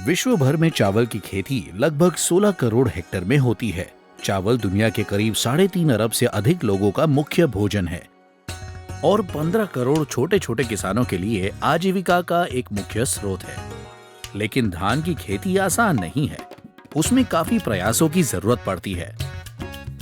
विश्व भर में चावल की खेती लगभग 16 करोड़ हेक्टेयर में होती है। चावल दुनिया के करीब 3.5 अरब से अधिक लोगों का मुख्य भोजन है और 15 करोड़ छोटे छोटे किसानों के लिए आजीविका का एक मुख्य स्रोत है। लेकिन धान की खेती आसान नहीं है, उसमें काफी प्रयासों की जरूरत पड़ती है।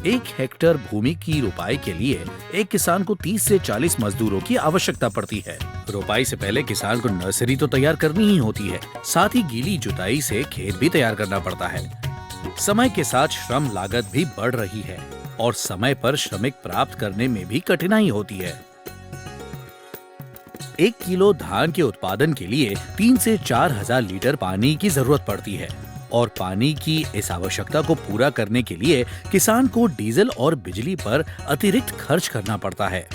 1 हेक्टेयर भूमि की रुपाई के लिए एक किसान को 30 से 40 मजदूरों की आवश्यकता पड़ती है। रुपाई से पहले किसान को नर्सरी तो तैयार करनी ही होती है, साथ ही गीली जुताई से खेत भी तैयार करना पड़ता है। समय के साथ श्रम लागत भी बढ़ रही है और समय पर श्रमिक प्राप्त करने में भी कठिनाई होती है। 1 किलो धान के उत्पादन के लिए 3 से 4 हजार लीटर पानी की जरूरत पड़ती है और पानी की इस आवश्यकता को पूरा करने के लिए किसान को डीजल और बिजली पर अतिरिक्त खर्च करना पड़ता है।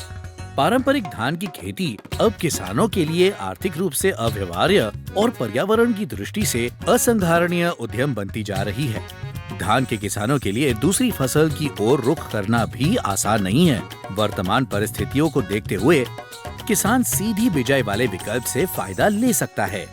पारंपरिक धान की खेती अब किसानों के लिए आर्थिक रूप से अव्यवहार्य और पर्यावरण की दृष्टि से असंधारणीय उद्यम बनती जा रही है। धान के किसानों के लिए दूसरी फसल की ओर रुख करना भी आसान नहीं है। वर्तमान परिस्थितियों को देखते हुए किसान सीधी बिजाई वाले विकल्प से फायदा ले सकता है।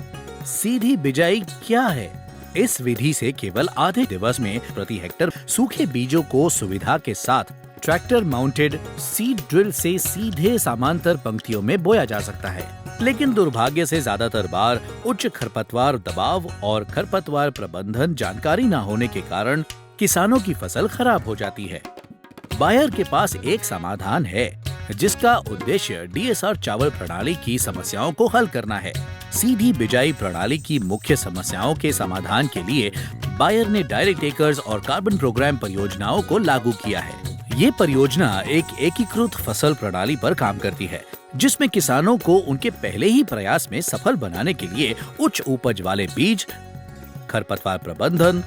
सीधी बिजाई क्या है? इस विधि से केवल आधे दिवस में प्रति हेक्टेयर सूखे बीजों को सुविधा के साथ ट्रैक्टर माउंटेड सीड ड्रिल से सीधे समांतर पंक्तियों में बोया जा सकता है। लेकिन दुर्भाग्य से ज्यादातर बार उच्च खरपतवार दबाव और खरपतवार प्रबंधन जानकारी न होने के कारण किसानों की फसल खराब हो जाती है। बायर के पास एक समाधान है जिसका उद्देश्य डीएसआर चावल प्रणाली की समस्याओं को हल करना है। सीधी बिजाई प्रणाली की मुख्य समस्याओं के समाधान के लिए बायर ने डायरेक्ट एकर्स और कार्बन प्रोग्राम परियोजनाओं को लागू किया है। ये परियोजना एक एकीकृत फसल प्रणाली पर काम करती है जिसमें किसानों को उनके पहले ही प्रयास में सफल बनाने के लिए उच्च उपज वाले बीज, खरपतवार प्रबंधन,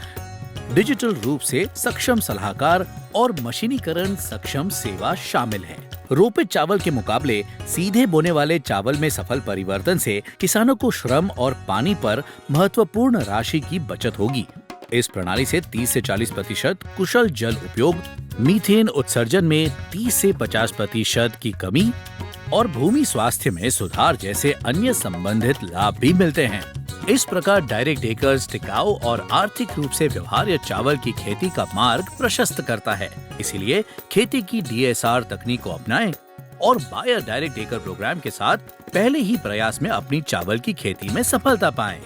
डिजिटल रूप से सक्षम सलाहकार और मशीनीकरण सक्षम सेवा शामिल है। रोपित चावल के मुकाबले सीधे बोने वाले चावल में सफल परिवर्तन से किसानों को श्रम और पानी पर महत्वपूर्ण राशि की बचत होगी। इस प्रणाली से 30 से 40% कुशल जल उपयोग, मीथेन उत्सर्जन में 30 से 50% की कमी और भूमि स्वास्थ्य में सुधार जैसे अन्य संबंधित लाभ भी मिलते हैं। इस प्रकार डायरेक्ट एकर्स टिकाऊ और आर्थिक रूप से व्यवहार्य चावल की खेती का मार्ग प्रशस्त करता है। इसीलिए खेती की डीएसआर तकनीक को अपनाएं और बायर डायरेक्ट एकर प्रोग्राम के साथ पहले ही प्रयास में अपनी चावल की खेती में सफलता पाएं।